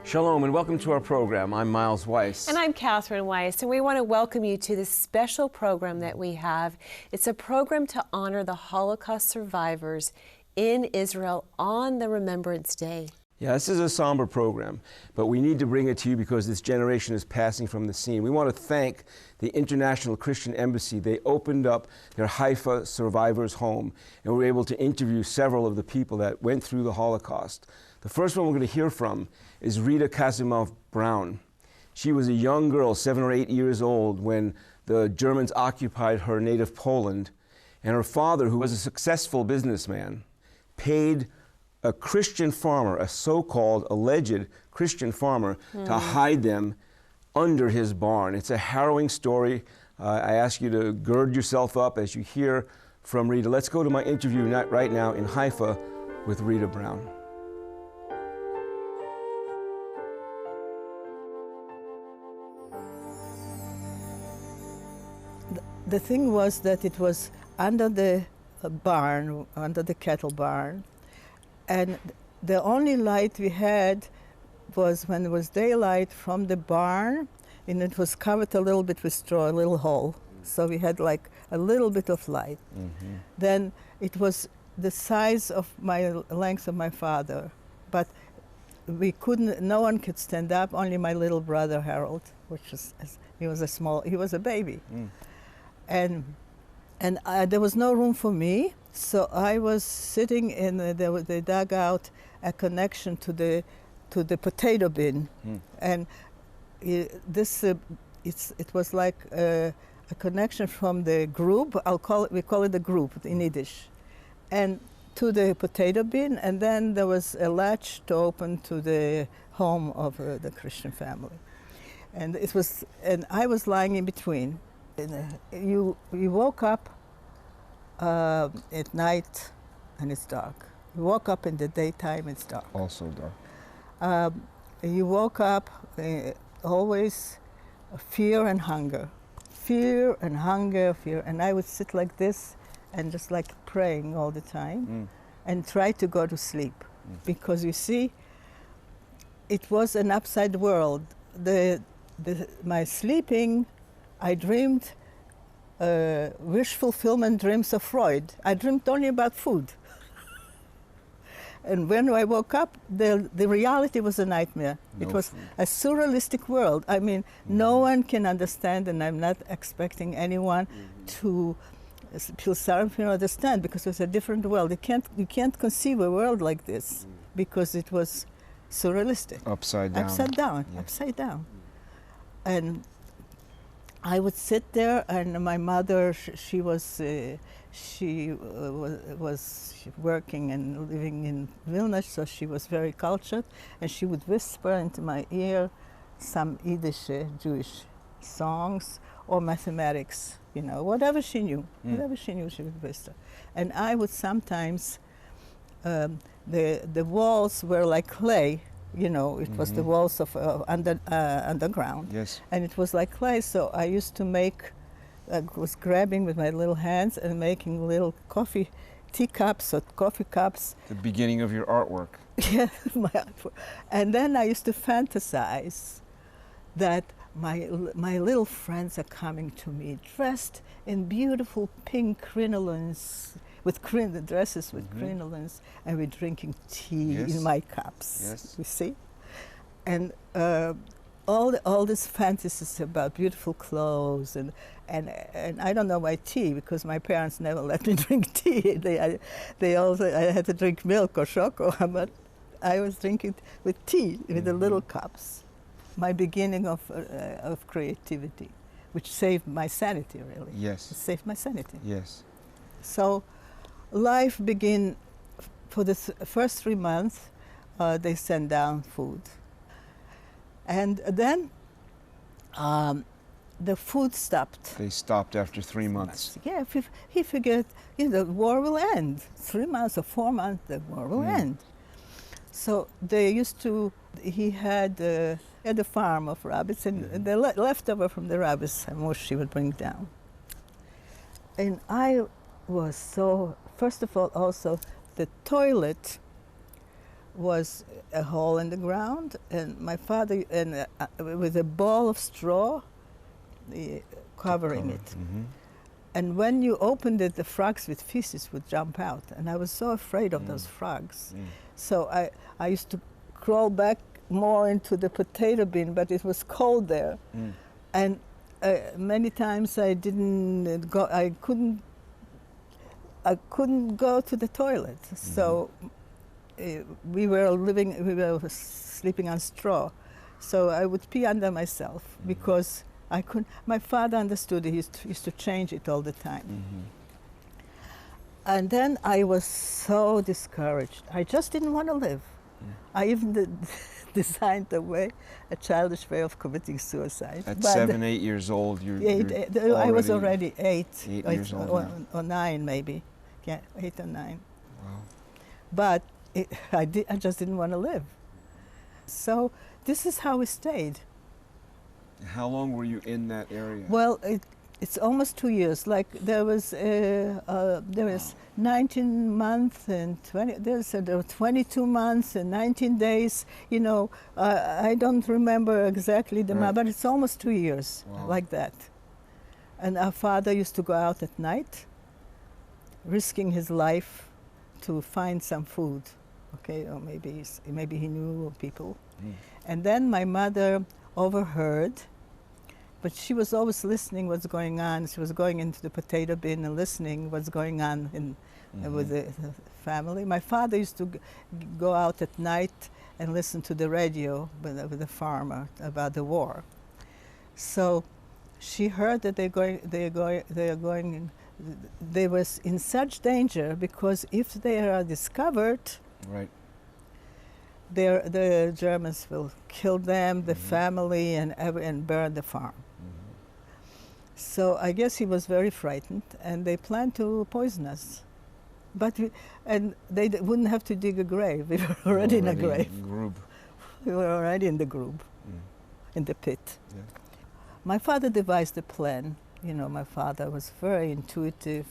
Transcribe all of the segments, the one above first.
Shalom and welcome to our program. I'm Miles Weiss. And I'm Catherine Weiss, and we want to welcome you to this special program that we have. It's a program to honor the Holocaust survivors in Israel on the Remembrance Day. Yeah, this is a somber program, but we need to bring it to you because this generation is passing from the scene. We want to thank the International Christian Embassy. They opened up their Haifa survivors' home, and we were able to interview several of the people that went through the Holocaust. The first one we're going to hear from is Rita Kazimov-Brown. She was a young girl, 7 or 8 years old, when the Germans occupied her native Poland, and her father, who was a successful businessman, paid a Christian farmer, a so-called alleged Christian farmer, to hide them under his barn. It's a harrowing story. I ask you to gird yourself up as you hear from Rita. Let's go to my interview right now in Haifa with Rita Brown. The thing was that it was under the barn, under the cattle barn, and the only light we had was when it was daylight from the barn, and it was covered a little bit with straw, a little hole. So we had like a little bit of light. Mm-hmm. Then it was the size of length of my father, but we couldn't, no one could stand up, only my little brother Harold, which was, he was a baby. And there was no room for me, so I was sitting in they dug out a connection to the potato bin, and it was like a connection from the group. We call it the group in Yiddish, and to the potato bin, and then there was a latch to open to the home of the Christian family, and I was lying in between. You woke up at night and it's dark. You woke up in the daytime, it's dark. Also dark. You woke up always fear and hunger. Fear and hunger, fear. And I would sit like this and just like praying all the time and try to go to sleep. Because you see, it was an upside world. My sleeping, I dreamed wish fulfillment dreams of Freud. I dreamed only about food. And when I woke up, the reality was a nightmare. It was a surrealistic world. I mean, no one can understand, and I'm not expecting anyone to feel sorry for understand, because it's a different world. You can't conceive a world like this because it was surrealistic. Upside down. Upside down. Yeah. Upside down. And I would sit there, and my mother, she was working and living in Vilna, so she was very cultured, and she would whisper into my ear some Yiddish Jewish songs or mathematics, whatever she knew. Whatever she knew, she would whisper. And I would sometimes, the walls were like clay. It was the walls of underground. Yes. And it was like clay, so I used to was grabbing with my little hands and making little teacups or coffee cups. The beginning of your artwork. Yeah, my artwork. And then I used to fantasize that my little friends are coming to me dressed in beautiful pink crinolines, with dresses with crinolines, and we're drinking tea in my cups. Yes. You see, and all these fantasies about beautiful clothes and I don't know my tea, because my parents never let me drink tea. I had to drink milk or chocolate, but I was drinking with tea with the little cups. My beginning of creativity, which saved my sanity, really. Yes. It saved my sanity. Yes. So life began. For the first 3 months, they sent down food. And then the food stopped. They stopped after 3 months. Yeah, he figured, the war will end. 3 months or 4 months, the war will end. So they used to, he had a farm of rabbits, and the leftover from the rabbits, most she would bring down. And I was so, first of all, also, the toilet was a hole in the ground, and my father, with a ball of straw covering it. Mm-hmm. And when you opened it, the frogs with feces would jump out. And I was so afraid of those frogs. So I used to crawl back more into the potato bin, but it was cold there. And many times I didn't go, I couldn't go to the toilet. So we were sleeping on straw. So I would pee under myself because I couldn't. My father understood. He used to change it all the time. And then I was so discouraged. I just didn't want to live. I even designed a childish way of committing suicide. At 7, 8 years old, I was already 8 years old or 9 maybe. Yeah, 8 or 9. Wow. But I just didn't want to live. So this is how we stayed. How long were you in that area? Well, it's almost 2 years. Like there was 19 months and there were 22 months and 19 days. You know, I don't remember exactly the month, but it's almost 2 years, like that. And our father used to go out at night, risking his life to find some food. Okay, or maybe he knew people. And then my mother overheard, but she was always listening what's going on. She was going into the potato bin and listening what's going on with the family. My father used to go out at night and listen to the radio with the farmer about the war. So she heard that they was in such danger because if they are discovered, the Germans will kill them, the family, and burn the farm. So I guess he was very frightened, and they planned to poison us. But they wouldn't have to dig a grave. We were already in a grave. We were already in the grove, in the pit. Yeah. My father devised a plan. You know, my father was very intuitive,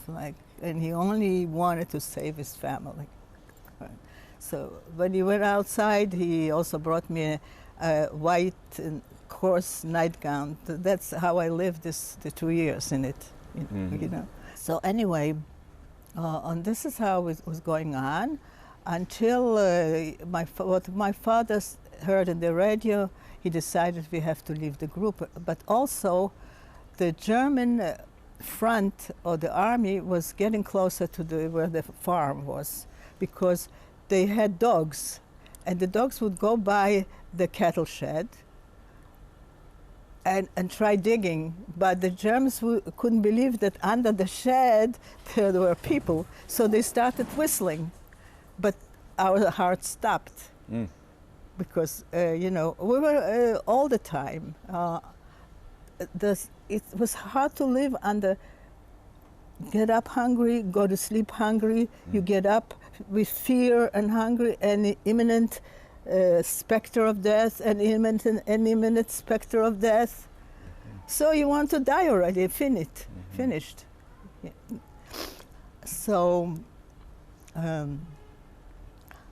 and he only wanted to save his family. So when he went outside, he also brought me a white and coarse nightgown. That's how I lived the 2 years in it. You know. So anyway, this is how it was going on until what my father heard in the radio. He decided we have to leave the group, but also the German front or the army was getting closer to where the farm was, because they had dogs, and the dogs would go by the cattle shed and try digging, but the Germans couldn't believe that under the shed there were people, so they started whistling, but our hearts stopped because you know, we were all the time. It was hard to live under. Get up hungry, go to sleep hungry. You get up with fear and hungry and imminent specter of death and imminent specter of death. So you want to die already, finished. Yeah. So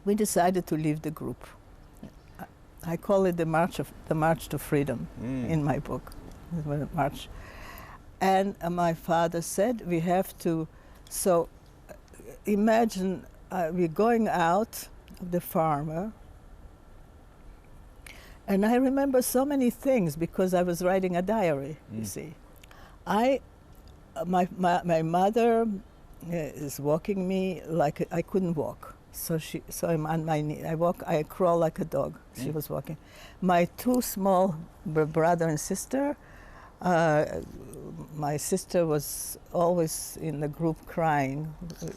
we decided to leave the group. I call it the March to Freedom in my book. The march. And my father said, we have to, so imagine we're going out of the farmer. And I remember so many things because I was writing a diary, you see. My mother is walking me like I couldn't walk. So I'm on my knee. I crawl like a dog. She was walking. My two small brother and sister, my sister was always in the group crying,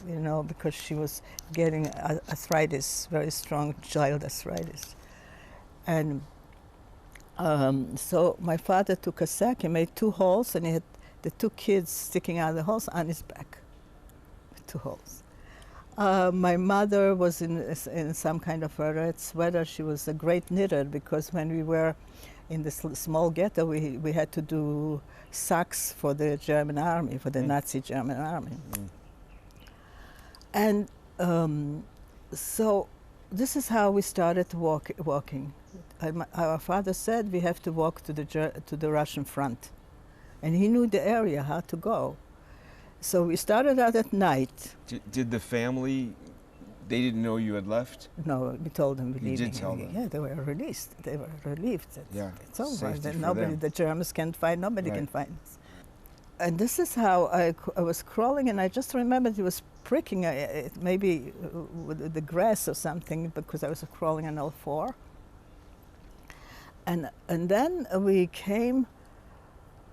you know, because she was getting arthritis, very strong child arthritis. And so my father took a sack, he made 2 holes, and he had the 2 kids sticking out of the holes on his back, 2 holes. My mother was in some kind of a red sweater. She was a great knitter, because when we were in this small ghetto, we had to do socks for the German army, for the Nazi German army. And so this is how we started walking. Our father said we have to walk to the Russian front, and he knew the area, how to go. So we started out at night. Did the family, they didn't know you had left? No, we told them. You did tell them? Yeah, they were released. They were relieved. Yeah, it's over. safety Then for nobody, them. the Germans can't find, nobody Right. can find us. And this is how I was crawling, and I just remembered it was pricking, maybe with the grass or something, because I was crawling on all four. And then we came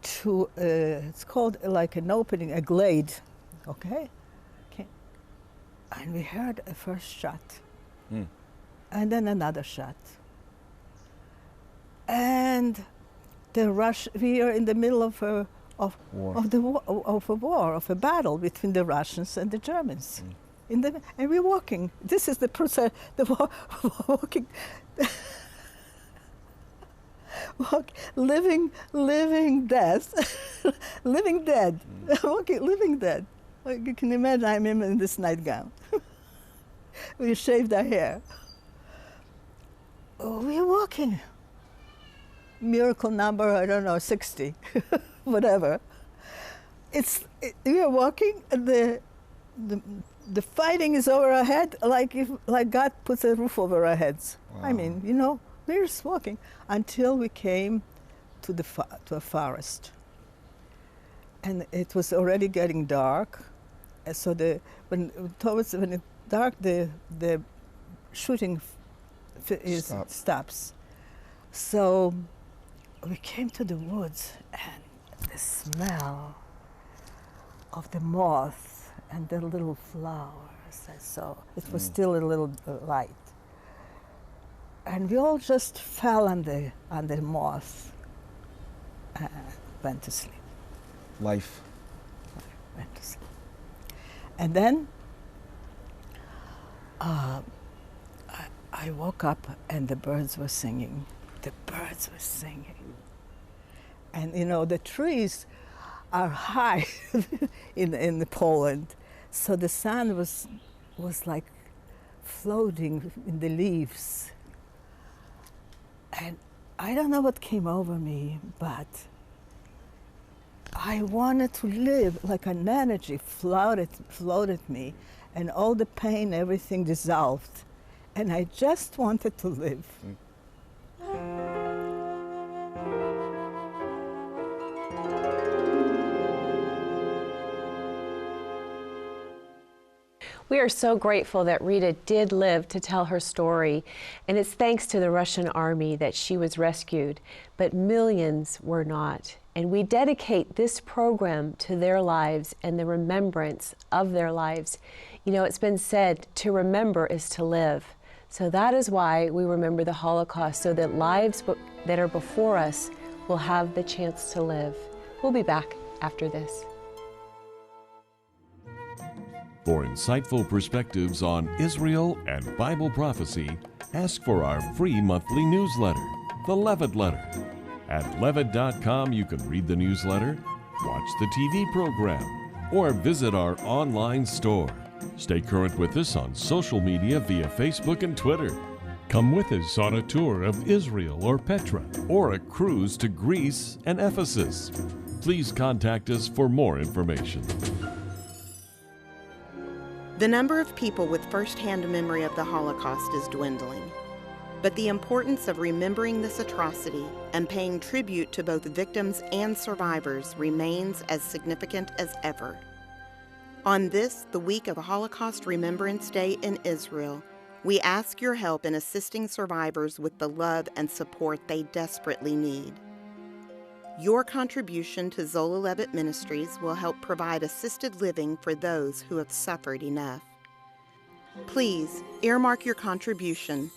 to, it's called like an opening, a glade, okay? And we heard a first shot, and then another shot. And we are in the middle of a battle between the Russians and the Germans. And we're walking. This is the process, walking, living death, living dead, living dead. You can imagine I'm in this nightgown. We shaved our hair. We're walking. Miracle number, I don't know, 60, whatever. We are walking, and the fighting is over our head, like God puts a roof over our heads. Wow. I mean, we're just walking until we came to a forest, and it was already getting dark. So when it's dark, the shooting stops. So we came to the woods, and the smell of the moth and the little flowers I saw. It was still a little light, and we all just fell on the moth and went to sleep. Life. Went to sleep. And then I woke up, and the birds were singing. The birds were singing. And the trees are high in Poland, so the sun was like floating in the leaves. And I don't know what came over me, but I wanted to live, like an energy floated me, and all the pain, everything dissolved. And I just wanted to live. We are so grateful that Rita did live to tell her story, and it's thanks to the Russian army that she was rescued, but millions were not. And we dedicate this program to their lives and the remembrance of their lives. It's been said, to remember is to live. So that is why we remember the Holocaust, so that lives that are before us will have the chance to live. We'll be back after this. For insightful perspectives on Israel and Bible prophecy, ask for our free monthly newsletter, The Levitt Letter. At Levitt.com, you can read the newsletter, watch the TV program, or visit our online store. Stay current with us on social media via Facebook and Twitter. Come with us on a tour of Israel or Petra, or a cruise to Greece and Ephesus. Please contact us for more information. The number of people with first-hand memory of the Holocaust is dwindling, but the importance of remembering this atrocity and paying tribute to both victims and survivors remains as significant as ever. On this, the week of Holocaust Remembrance Day in Israel, we ask your help in assisting survivors with the love and support they desperately need. Your contribution to Zola Levitt Ministries will help provide assisted living for those who have suffered enough. Please earmark your contribution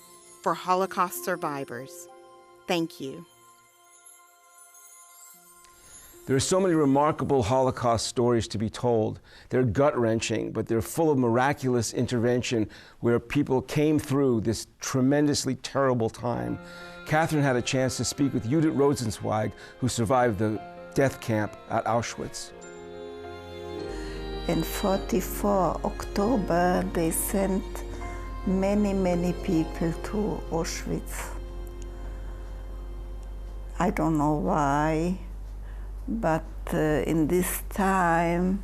for Holocaust survivors. Thank you. There are so many remarkable Holocaust stories to be told. They're gut-wrenching, but they're full of miraculous intervention where people came through this tremendously terrible time. Catherine had a chance to speak with Judith Rosenzweig, who survived the death camp at Auschwitz. In 44 October, they sent many people to Auschwitz. I don't know why, but in this time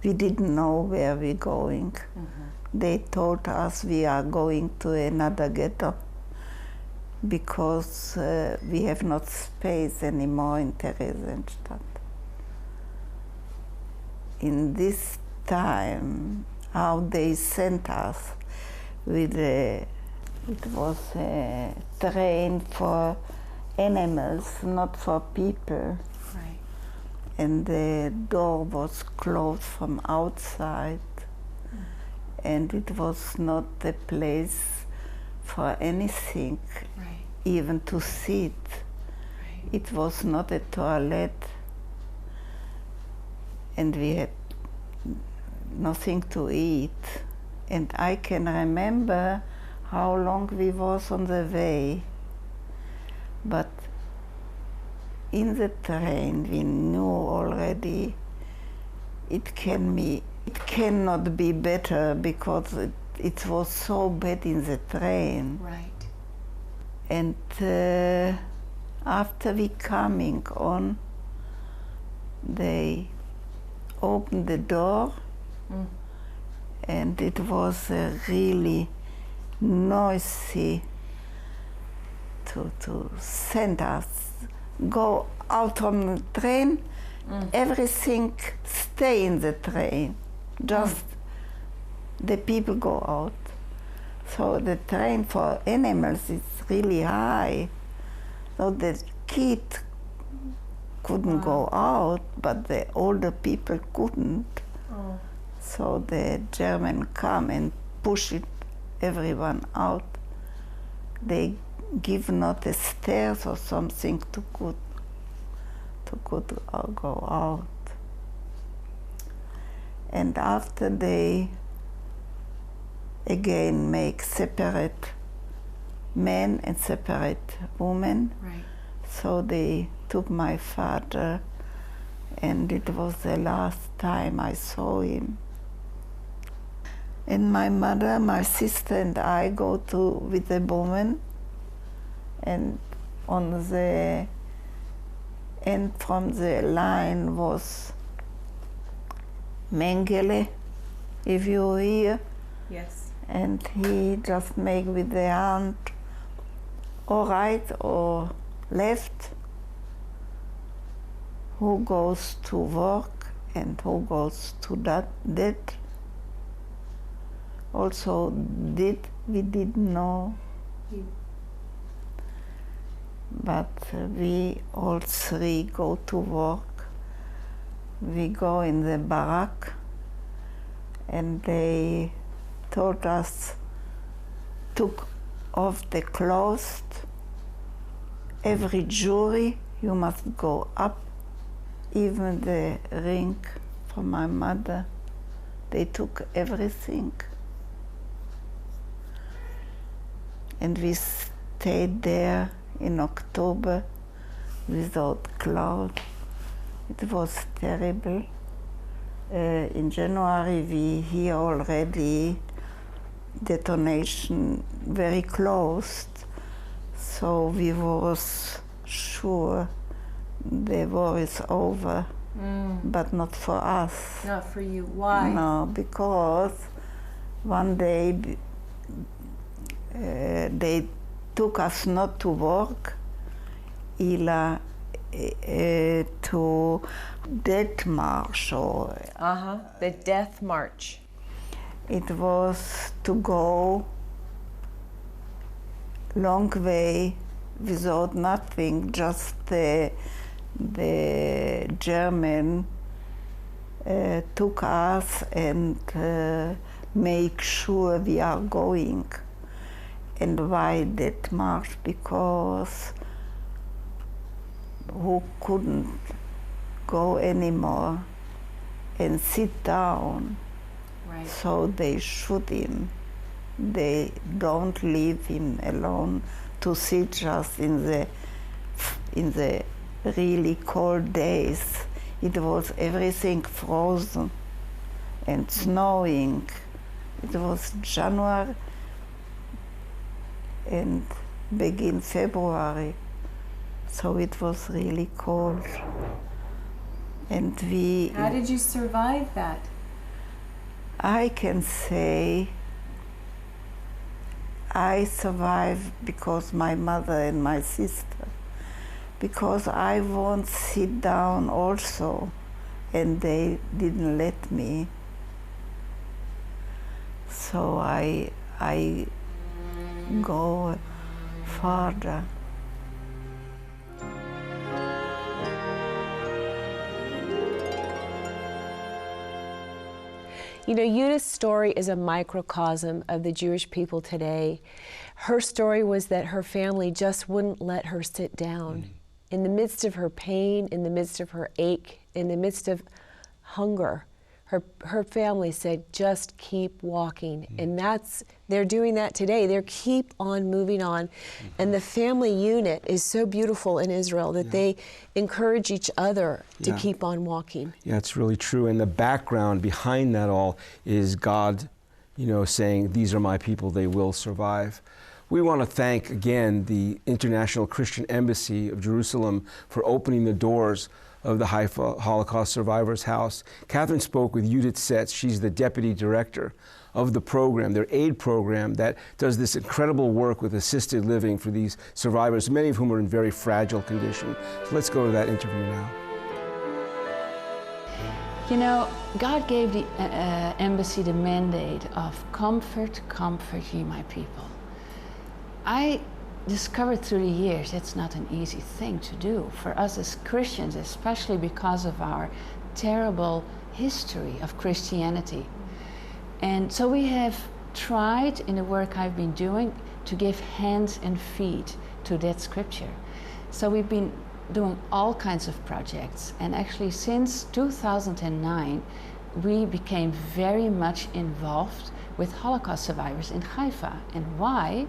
we didn't know where we're going. They told us we are going to another ghetto because we have not space anymore in Theresienstadt. In this time, how they sent us with it was a train for animals, not for people. Right. And the door was closed from outside, and it was not a place for anything, Right. even to sit. Right. It was not a toilet, and we had nothing to eat. And I can remember how long we was on the way. But in the train we knew already it cannot be better because it was so bad in the train. Right. And after we coming on, they opened the door, and it was really noisy to send us, go out on the train, everything stay in the train, just the people go out. So the train for animals is really high, so the kid couldn't go out, but the older people couldn't. So the German come and push it, everyone out. They give not a stairs or something to go out. And after they again make separate men and separate women. Right. So they took my father, and it was the last time I saw him. And my mother, my sister, and I go with the woman, and on the end from the line was Mengele, if you hear. Yes. And he just make with the hand, or right or left, who goes to work and who goes to that. Also we didn't know. But we all three go to work. We go in the barrack, and they told us, took off the clothes. Every jury, you must go up, even the ring for my mother. They took everything. And we stayed there in October without clothes. It was terrible. In January we hear already detonation very close, so we was sure the war is over, but not for us. Not for you. Why? No, because one day they took us not to work, to death march. Or The death march. it was to go long way without nothing, just the German took us and make sure we are going. And why that march? Because who couldn't go anymore and sit down. Right. So they shoot him. They don't leave him alone to sit just in the really cold days. It was everything frozen and snowing It was January and begin February, so it was really cold. And How did you survive that? I can say I survived because my mother and my sister, because I won't sit down also, and they didn't let me. So I go further. You know, Judith's story is a microcosm of the Jewish people today. Her story was that her family just wouldn't let her sit down. In the midst of her pain, in the midst of her ache, in the midst of hunger, her family said, just keep walking. And they're doing that today. They keep on moving on. And the family unit is so beautiful in Israel that they encourage each other to keep on walking. Yeah, it's really true. And the background behind that all is God, saying, these are my people, they will survive. We want to thank again the International Christian Embassy of Jerusalem for opening the doors of the Haifa Holocaust Survivors House. Catherine spoke with Judith Setz. She's the deputy director of the program, their aid program that does this incredible work with assisted living for these survivors, many of whom are in very fragile condition. So let's go to that interview now. You know, God gave the embassy the mandate of comfort ye my people. I discovered through the years it's not an easy thing to do for us as Christians, especially because of our terrible history of Christianity. And so we have tried in the work I've been doing to give hands and feet to that scripture. So we've been doing all kinds of projects, and actually since 2009 we became very much involved with Holocaust survivors in Haifa. And why?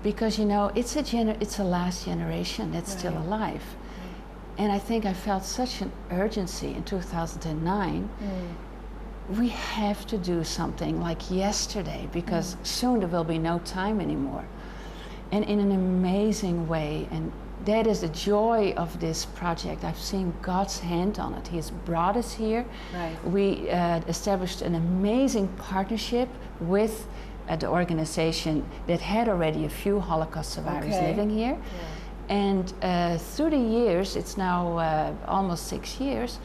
Because it's a last generation that's still alive. And I think I felt such an urgency in 2009. We have to do something like yesterday, because soon there will be no time anymore. And in an amazing way, and that is the joy of this project. I've seen God's hand on it. He has brought us here. We established an amazing partnership with the organization that had already a few Holocaust survivors living here. And through the years, it's now almost 6 years,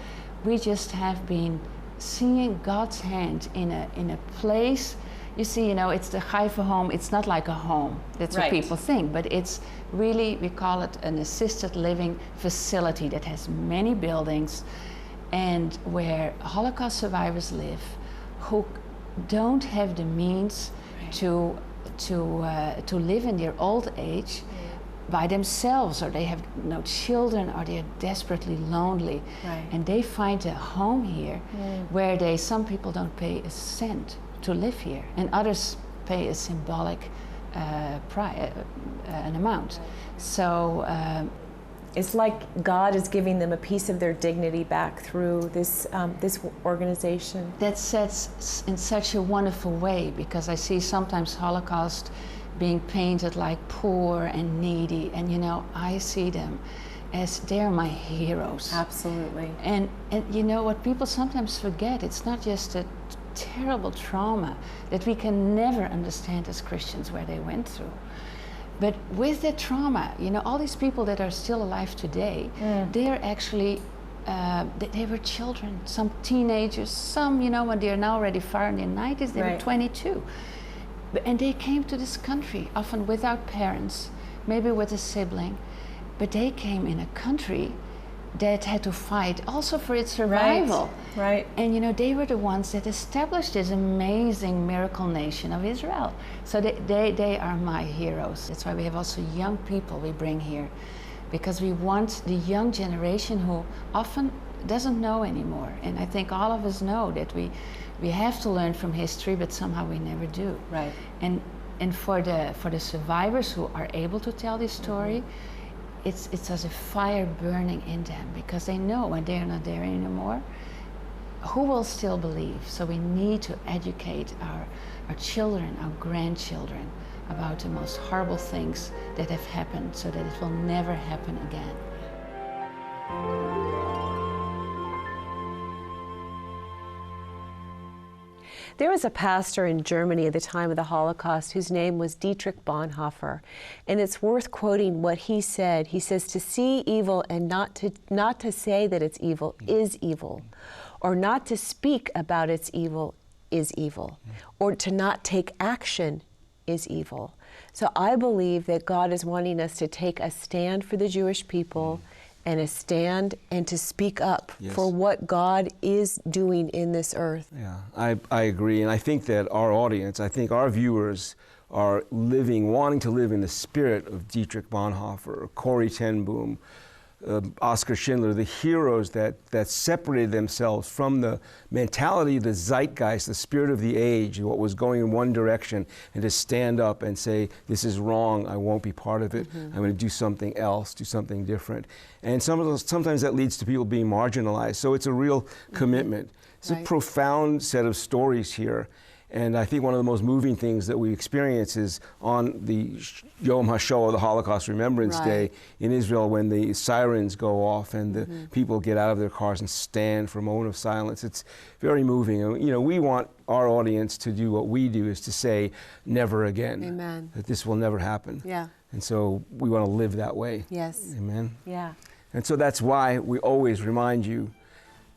we just have been seeing God's hand in a place. You see, it's the Haifa home. It's not like a home. That's what people think. But it's really, we call it an assisted living facility that has many buildings, and where Holocaust survivors live who don't have the means to live in their old age by themselves, or they have no children, or they're desperately lonely. And they find a home here where some people don't pay a cent to live here, and others pay a symbolic an amount. So it's like God is giving them a piece of their dignity back through this organization. That sets in such a wonderful way, because I see sometimes Holocaust being painted like poor and needy, and I see them as they're my heroes. Absolutely. And what people sometimes forget, it's not just a terrible trauma that we can never understand as Christians where they went through. But with that trauma, all these people that are still alive today, they're actually, they were children, some teenagers, some, when they're now already far in their 90s, they were 22. And they came to this country, often without parents, maybe with a sibling, but they came in a country that had to fight also for its survival. And they were the ones that established this amazing miracle nation of Israel. So they are my heroes. That's why we have also young people we bring here, because we want the young generation who often doesn't know anymore. And I think all of us know that we have to learn from history, but somehow we never do. And for the survivors who are able to tell this story, it's as a fire burning in them, because they know when they're not there anymore, who will still believe? So we need to educate our our children, our grandchildren, about the most horrible things that have happened so that it will never happen again. There was a pastor in Germany at the time of the Holocaust whose name was Dietrich Bonhoeffer, and it's worth quoting what he said. He says, to see evil and not to say that it's evil is evil, or not to speak about its evil is evil, or to not take action is evil. So I believe that God is wanting us to take a stand for the Jewish people and a stand and to speak up for what God is doing in this earth. Yeah, I agree. And I think that our audience, I think our viewers are wanting to live in the spirit of Dietrich Bonhoeffer, Corrie ten Boom, Oskar Schindler, the heroes that separated themselves from the mentality, the zeitgeist, the spirit of the age, what was going in one direction, and to stand up and say, this is wrong, I won't be part of it, I'm going to do something else, do something different. And sometimes that leads to people being marginalized, so it's a real commitment. It's a profound set of stories here. And I think one of the most moving things that we experience is on the Yom HaShoah, the Holocaust Remembrance Day in Israel, when the sirens go off and the people get out of their cars and stand for a moment of silence. It's very moving. And, you know, we want our audience to do what we do, is to say, never again. Amen. That this will never happen. Yeah. And so we want to live that way. Yes. Amen. Yeah. And so that's why we always remind you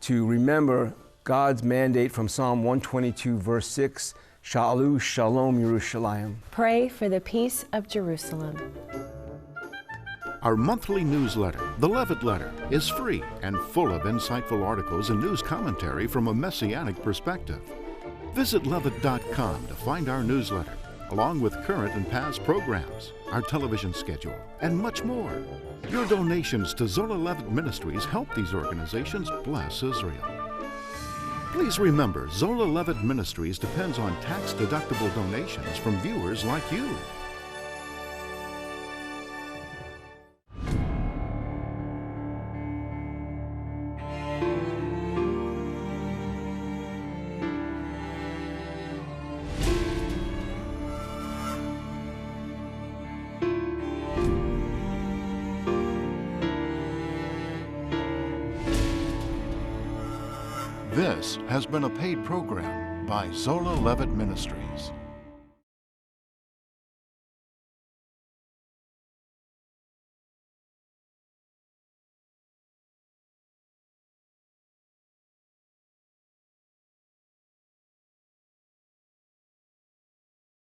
to remember God's mandate from Psalm 122, verse 6, Sha'alu Shalom Yerushalayim. Pray for the peace of Jerusalem. Our monthly newsletter, The Levitt Letter, is free and full of insightful articles and news commentary from a messianic perspective. Visit Levitt.com to find our newsletter, along with current and past programs, our television schedule, and much more. Your donations to Zola Levitt Ministries help these organizations bless Israel. Please remember, Zola Levitt Ministries depends on tax-deductible donations from viewers like you. This has been a paid program by Zola Levitt Ministries.